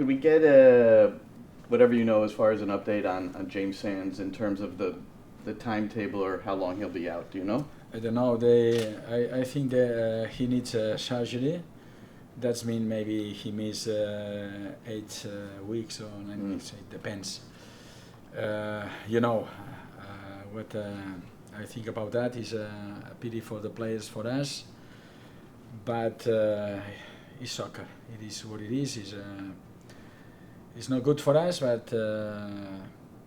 Could we get whatever you know as far as an update on James Sands in terms of the timetable or how long he'll be out? Do you know? I don't know. I think that he needs surgery. That's mean maybe he miss 8 weeks or 9 weeks. It depends. You know, what I think about that is a pity for the players, for us. But it's soccer. It is what it is. It's not good for us, but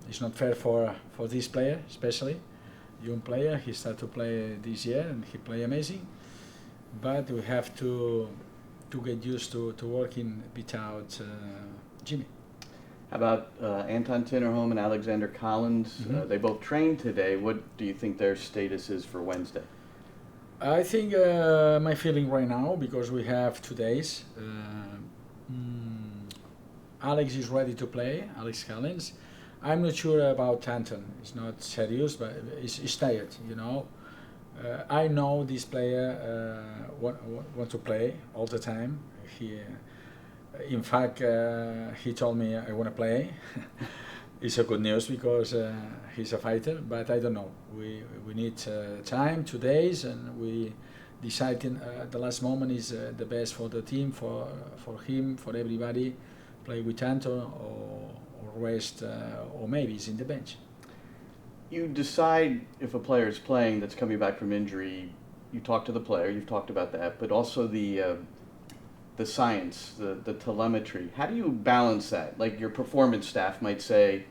it's not fair for this player, especially young player. He started to play this year and he play amazing. But we have to get used to working without Jimmy. How about Anton Tinnerholm and Alexander Collins? Mhm. They both trained today. What do you think their status is for Wednesday? I think my feeling right now, because we have 2 days, Alex is ready to play, Alex Collins. I'm not sure about Anton. It's not serious, but he's tired, you know. I know this player want to play all the time. In fact, he told me I want to play. It's a good news because he's a fighter, but I don't know. We need time, 2 days, and we decided at the last moment is the best for the team, for him, for everybody. Play with Anton or rest, or maybe he's in the bench. You decide if a player is playing that's coming back from injury. You talk to the player. You've talked about that, but also the science, the telemetry. How do you balance that? Like your performance staff might say,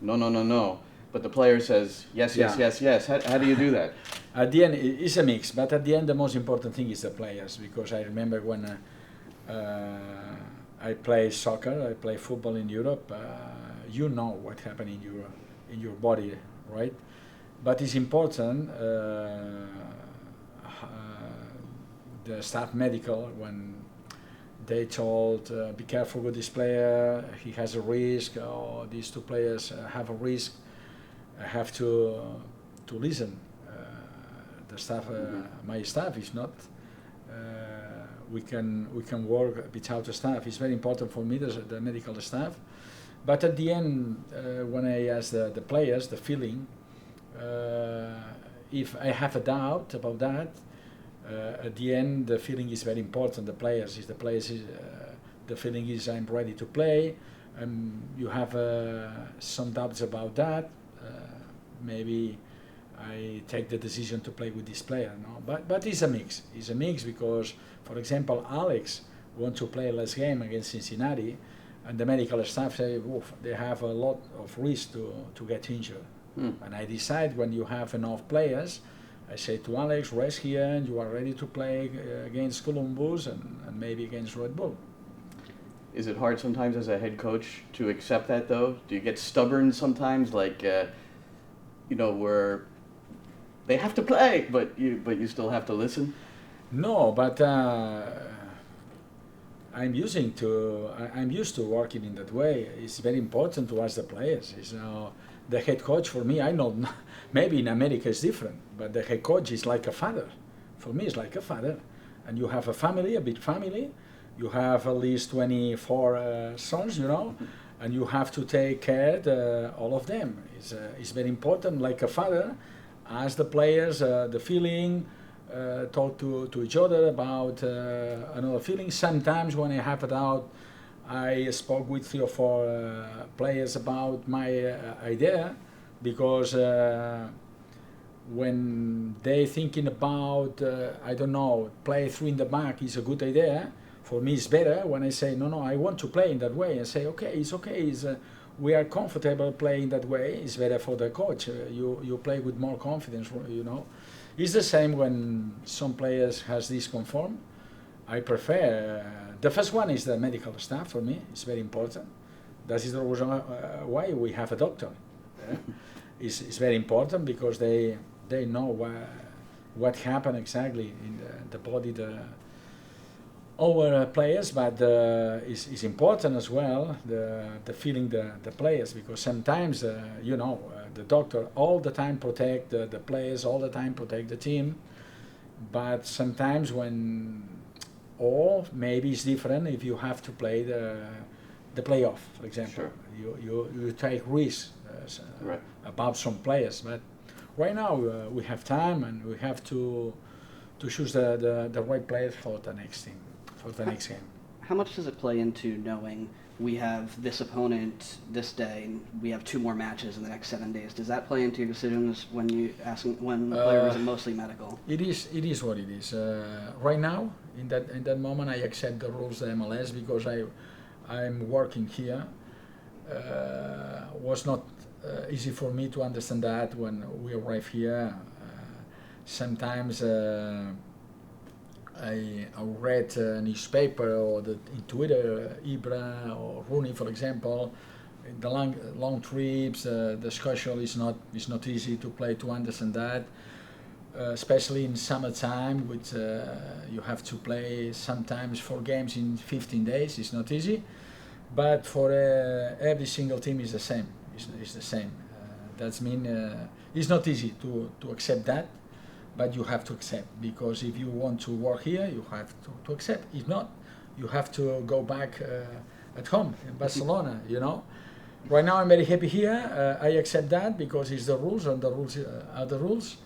no, but the player says yes, yes, Yeah. yes, yes. How do you do that? At the end, it's a mix, but at the end, the most important thing is the players, because I remember when I play soccer, I play football in Europe. You know what happened in your body, right? But it's important. The staff medical, when they told, be careful with this player, he has a risk, or these two players have a risk, I have to listen. The staff, my staff is not. We can work without the staff. It's very important for me, the medical staff. But at the end, when I ask the players, the feeling, if I have a doubt about that, at the end, the feeling is very important. The players, the feeling is I'm ready to play. You have some doubts about that. Maybe I take the decision to play with this player. No, but it's a mix. It's a mix because, for example, Alex wants to play last game against Cincinnati, and the medical staff say, oof, they have a lot of risk to get injured. And I decide when you have enough players, I say to Alex, rest here, and you are ready to play against Columbus and maybe against Red Bull. Is it hard sometimes as a head coach to accept that, though? Do you get stubborn sometimes, like, where they have to play, but you still have to listen? No, but I'm used to working in that way. It's very important to ask the players. The head coach for me, I know maybe in America it's different, but the head coach is like a father. For me, it's like a father. And you have a family, a big family. You have at least 24 sons, and you have to take care of all of them. It's very important, like a father, ask the players the feeling, talk to each other about another feeling. Sometimes when I have a doubt, I spoke with 3 or 4 players about my idea, because when they thinking about, play 3 in the back is a good idea. For me, it's better when I say, no, I want to play in that way. And say, okay. We are comfortable playing that way. It's better for the coach. You play with more confidence, It's the same when some players has this conform. I prefer, the first one is the medical staff for me. It's very important. That is the reason why we have a doctor. It's very important because they know what happened exactly in the body, our players, but it's important as well the feeling the players, because sometimes the doctor all the time protect the players, all the time protect the team, but sometimes or maybe it's different if you have to play the playoff, for example. Sure. You take risks Right. about some players, but right now we have time and we have to choose the right players for the next team, for the next game. How much does it play into knowing we have this opponent this day and we have 2 more matches in the next 7 days? Does that play into your decisions when when players are mostly medical? It is what it is. Right now, in that moment, I accept the rules of the MLS because I'm working here. Was not easy for me to understand that when we arrive here. Sometimes I read a newspaper or in Twitter, Ibra or Rooney, for example. The long trips, the schedule is not easy to play to understand that. Especially in summertime, which you have to play sometimes 4 games in 15 days. It's not easy, but for every single team is the same. It's the same. That's mean it's not easy to accept that, but you have to accept, because if you want to work here, you have to accept. If not, you have to go back at home in Barcelona. Right now I'm very happy here. I accept that because it's the rules, and the rules are the rules.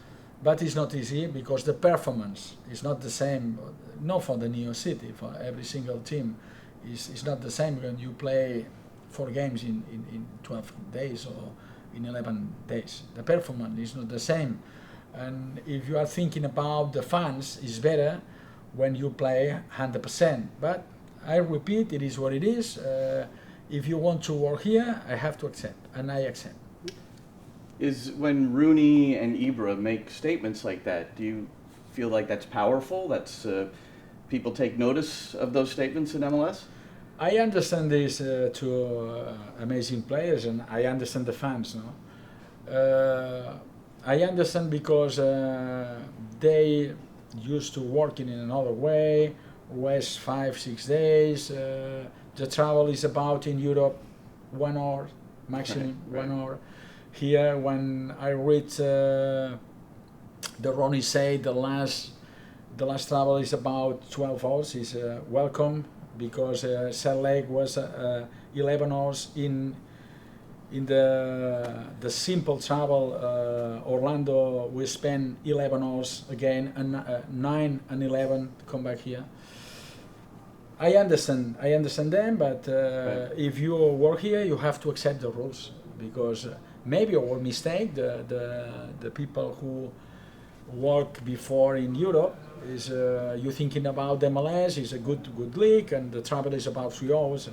But it's not easy because the performance is not the same, not for the New York City, for every single team. It's not the same when you play 4 games in 12 days or in 11 days. The performance is not the same. And if you are thinking about the fans, it's better when you play 100%. But I repeat, it is what it is. If you want to work here, I have to accept, and I accept. Is when Rooney and Ibra make statements like that, do you feel like that's powerful? That's people take notice of those statements in MLS? I understand this to amazing players, and I understand the fans. I understand because they used to working in another way, rest 5-6 days. The travel is about in Europe 1 hour, maximum right. 1 hour. Here, when I read the Ronnie say the last travel is about 12 hours, is welcome, because Salt Lake was 11 hours in the simple travel. Orlando we spend 11 hours again, and 9 and 11 come back here. I understand them, but right. if you work here, you have to accept the rules, because maybe our mistake, the people who work before in Europe, is you thinking about MLS is a good league and the travel is about 3 hours,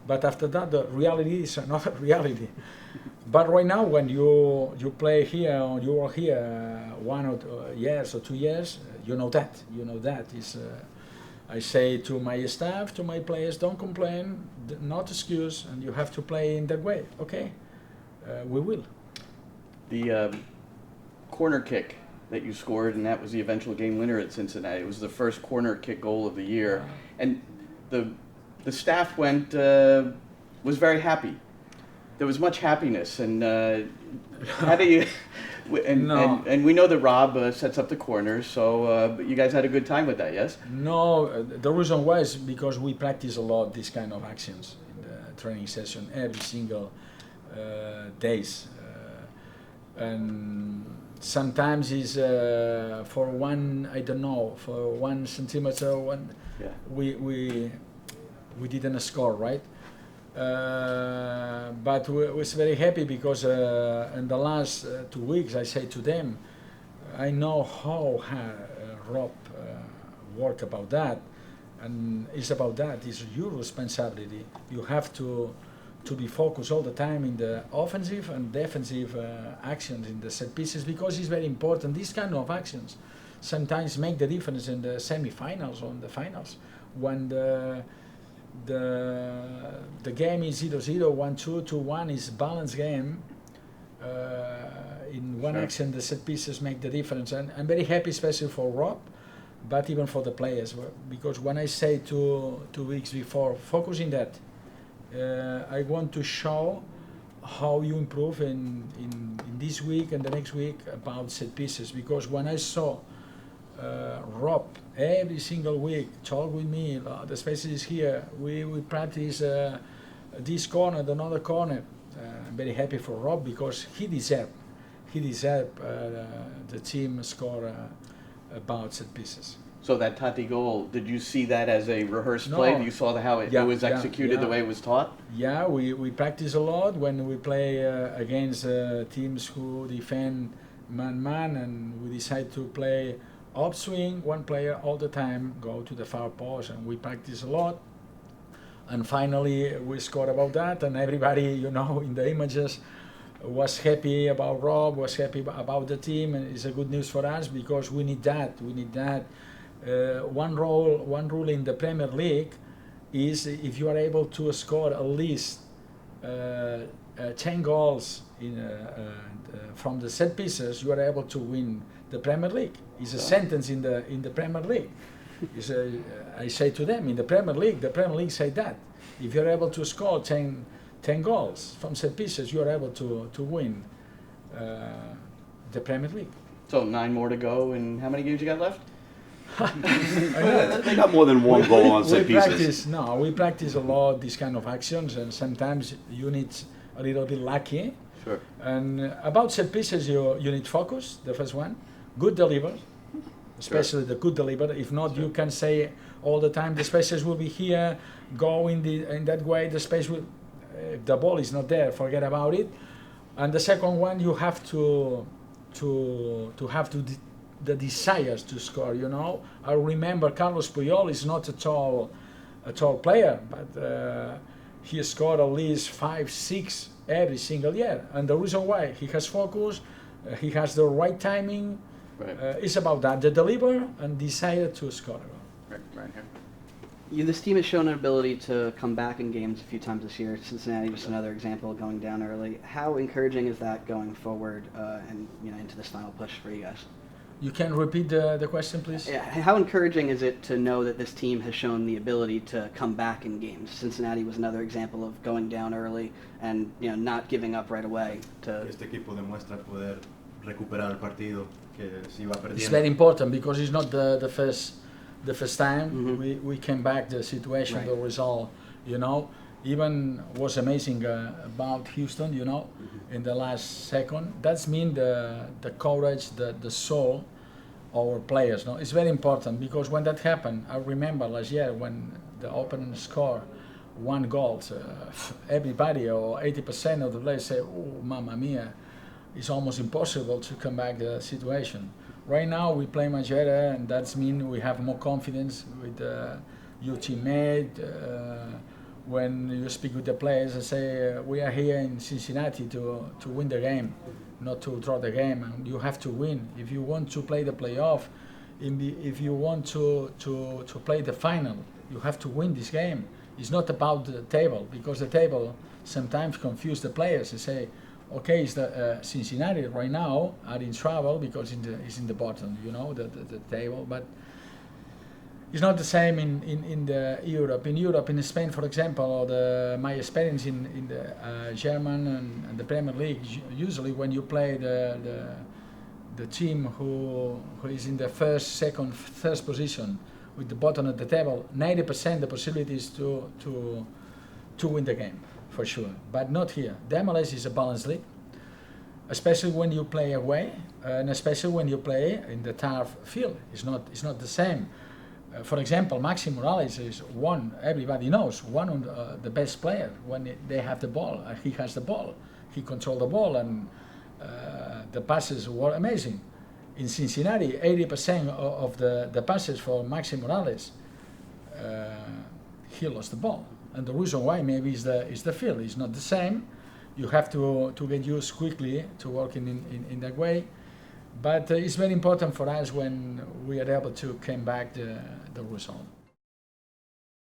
but after that the reality is another reality. But right now, when you play here or you are here 1 or 2 years or 2 years, you know that is. I say to my staff, to my players, don't complain, not excuse, and you have to play in that way. Okay. We will. The corner kick that you scored, and that was the eventual game winner at Cincinnati. It was the first corner kick goal of the year, and the staff was very happy. There was much happiness, and how do you? And we know that Rob sets up the corners, so but you guys had a good time with that, yes? No, the reason why is because we practice a lot these kind of actions in the training session every single days, and sometimes is for 1 centimeter we didn't score, right? But we was very happy because in the last 2 weeks I say to them, I know how Rob work about that, and it's about that. It's your responsibility. You have to be focused all the time in the offensive and defensive actions in the set pieces, because it's very important. These kind of actions sometimes make the difference in the semi-finals or in the finals, when the game is 0-0, 1-2, 2-1 is balanced game. In one action, the set pieces make the difference, and I'm very happy, especially for Rob, but even for the players, because when I say 2 weeks before, focus in that. I want to show how you improve in this week and the next week about set pieces, because when I saw Rob every single week talk with me, the space is here, we practice this corner, another corner. I'm very happy for Rob because he deserved the team score about set pieces. So that Tati goal, did you see that as a rehearsed No. play? You saw how it was executed the way it was taught? Yeah, we practice a lot when we play against teams who defend man-man, and we decide to play upswing, one player all the time, go to the far post, and we practice a lot. And finally, we scored about that, and everybody, in the images, was happy about Rob, was happy about the team, and it's a good news for us because we need that. We need that. One rule in the Premier League is if you are able to score at least 10 goals from the set pieces, you are able to win the Premier League. It's a sentence in the Premier League. I say to them, in the Premier League say that. If you're able to score 10 goals from set pieces, you are able to win the Premier League. So 9 more to go, and how many games you got left? They got more than one goal on set pieces. We practice a lot these kind of actions, and sometimes you need a little bit lucky. Sure. And about set pieces, you need focus, the first one, good deliver, especially the good deliver. If not, you can say all the time the spaces will be here, go in that way, the space will, if the ball is not there, forget about it. And the second one, you have to have the desires to score. I remember Carlos Puyol is not a tall player, but he scored at least 5, 6 every single year. And the reason why, he has focus, he has the right timing. Right. It's about that, the deliver and desire to score. Right here. This team has shown an ability to come back in games a few times this year. Cincinnati, just another example, going down early. How encouraging is that going forward and into this final push for you guys? You can repeat the question, please? Yeah, how encouraging is it to know that this team has shown the ability to come back in games? Cincinnati was another example of going down early and not giving up right away. Este equipo demuestra poder recuperar el partido que se iba perdiendo. It's very important because it's not the first time we came back the situation, right. The result. Even was amazing about Houston. In the last second. That's mean the courage, the soul. Our players, it's very important because when that happened, I remember last year when the opponent scored 1 goal, everybody or 80% of the players say, "Oh, mamma mia, it's almost impossible to come back the situation." Right now we play much better, and that's mean we have more confidence with your teammate. When you speak with the players and say, "We are here in Cincinnati to win the game, not to draw the game, and you have to win. If you want to play the playoff, if you want to play the final, you have to win this game." It's not about the table, because the table sometimes confuse the players and say, "Okay, it's the Cincinnati right now are in trouble because it's in the bottom, the table." But it's not the same in the Europe. In Europe, in Spain, for example, or my experience in the German and the Premier League, usually when you play the team who is in the first, second, third position with the bottom of the table, 90% the possibilities to win the game, for sure. But not here. The MLS is a balanced league, especially when you play away, and especially when you play in the turf field. It's not the same. For example, Maxi Morales is everybody knows, one of the best players when they have the ball. He has the ball. He controls the ball, and the passes were amazing. In Cincinnati, 80% of the passes for Maxi Morales, he lost the ball. And the reason why maybe is the field. It's not the same. You have to get used quickly to working in that way. But it's very important for us when we are able to come back the result.